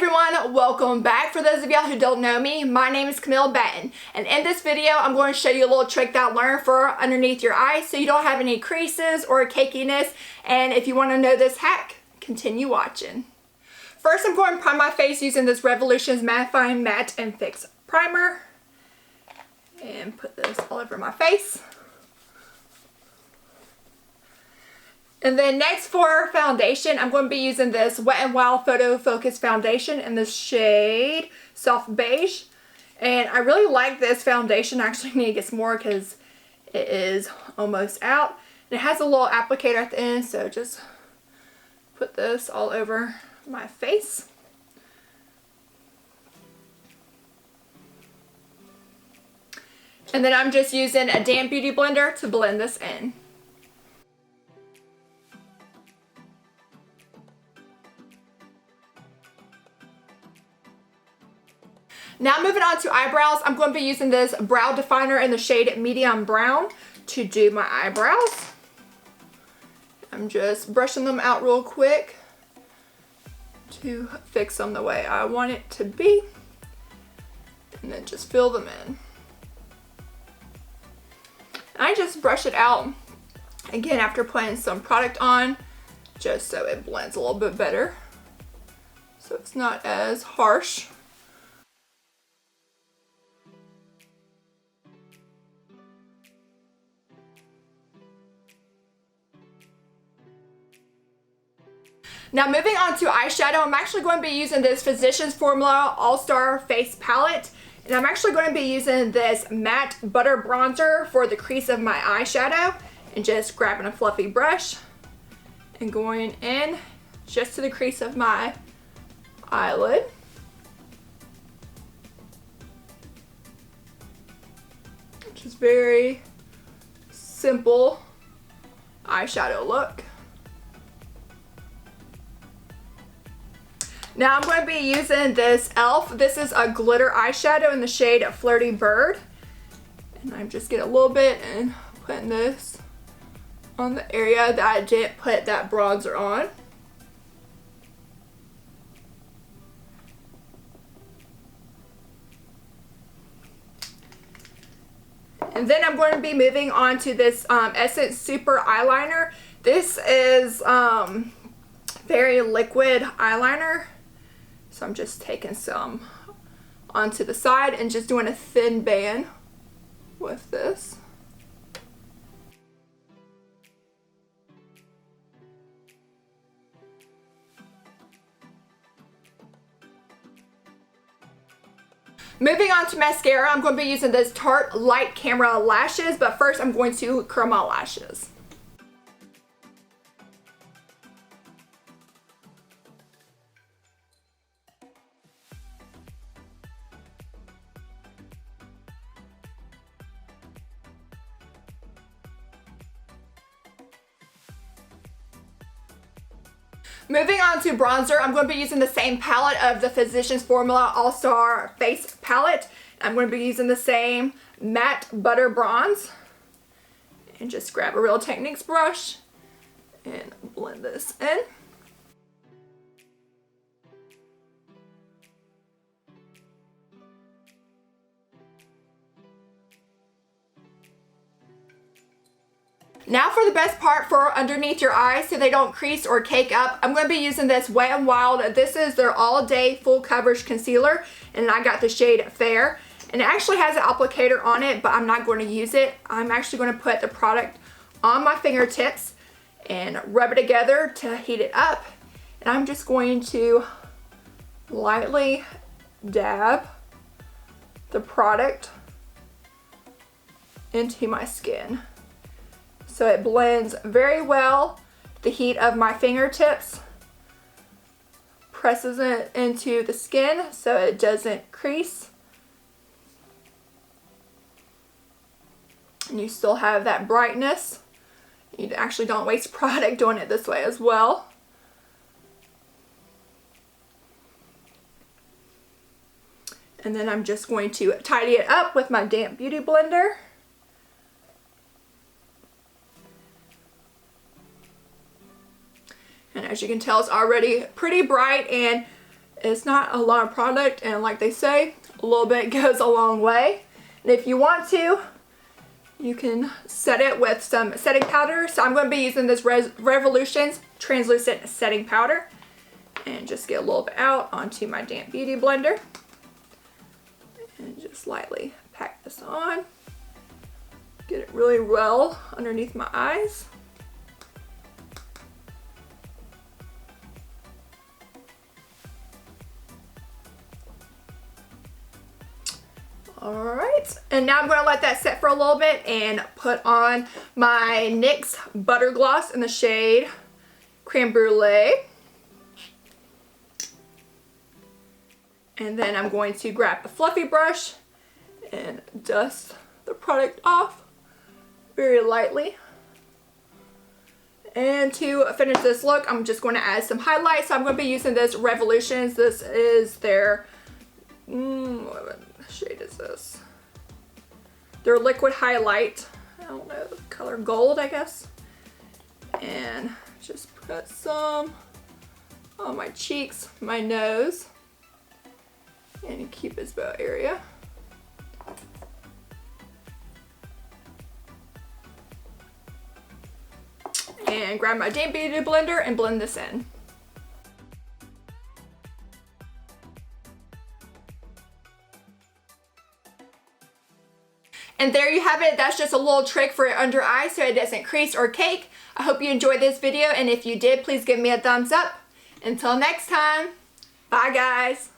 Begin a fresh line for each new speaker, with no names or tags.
everyone, welcome back. For those of y'all who don't know me, my name is Camille Batton, and in this video I'm going to show you a little trick that I learned for underneath your eyes so you don't have any creases or cakeyness. And if you want to know this hack, continue watching. First, I'm going to prime my face using this Revolution's Mattifying Matte and Fix Primer and put this all over my face. And then next for foundation, I'm going to be using this Wet n Wild Photo Focus Foundation in the shade Soft Beige. And I really like this foundation. I actually need to get some more because it is almost out. And it has a little applicator at the end, so just put this all over my face. And then I'm just using a damp beauty blender to blend this in. Now moving on to eyebrows, I'm going to be using this brow definer in the shade Medium Brown to do my eyebrows. I'm just brushing them out real quick to fix them the way I want it to be. And then just fill them in. I just brush it out again after putting some product on, just so it blends a little bit better, so it's not as harsh. Now moving on to eyeshadow, I'm actually going to be using this Physicians Formula All-Star Face Palette. And I'm actually going to be using this matte butter bronzer for the crease of my eyeshadow. And just grabbing a fluffy brush and going in just to the crease of my eyelid. Which is very simple eyeshadow look. Now I'm going to be using this e.l.f. This is a glitter eyeshadow in the shade Flirty Bird. And I'm just getting a little bit and putting this on the area that I didn't put that bronzer on. And then I'm going to be moving on to this Essence Super Eyeliner. This is very liquid eyeliner. So I'm just taking some onto the side and just doing a thin band with this. Moving on to mascara, I'm going to be using this Tarte Light Camera Lashes, but first I'm going to curl my lashes. Moving on to bronzer, I'm going to be using the same palette of the Physicians Formula All-Star Face Palette. I'm going to be using the same matte butter bronze. And just grab a Real Techniques brush and blend this in. Now for the best part for underneath your eyes so they don't crease or cake up, I'm going to be using this Wet n Wild. This is their all day full coverage concealer and I got the shade Fair. And it actually has an applicator on it, but I'm not going to use it. I'm actually going to put the product on my fingertips and rub it together to heat it up. And I'm just going to lightly dab the product into my skin. So it blends very well. The heat of my fingertips presses it into the skin so it doesn't crease. And you still have that brightness. You actually don't waste product doing it this way as well. And then I'm just going to tidy it up with my damp beauty blender. And as you can tell, it's already pretty bright and It's not a lot of product, and like they say, a little bit goes a long way. And if you want to, you can set it with some setting powder. So I'm going to be using this Revolution's translucent setting powder, and just get a little bit out onto my damp beauty blender and just lightly pack this on. Get it really well underneath my eyes. Alright, and now I'm going to let that set for a little bit and put on my NYX Butter Gloss in the shade Creme Brulee. And then I'm going to grab a fluffy brush and dust the product off very lightly. And to finish this look, I'm just going to add some highlights. So I'm going to be using this Revolutions. This is their, what shade is this? Their liquid highlight. I don't know, color gold, I guess. And just put some on my cheeks, my nose, and Cupid's bow area. And grab my damp beauty blender and blend this in. And there you have it. That's just a little trick for your under eye so it doesn't crease or cake. I hope you enjoyed this video, and if you did, please give me a thumbs up. Until next time, bye guys.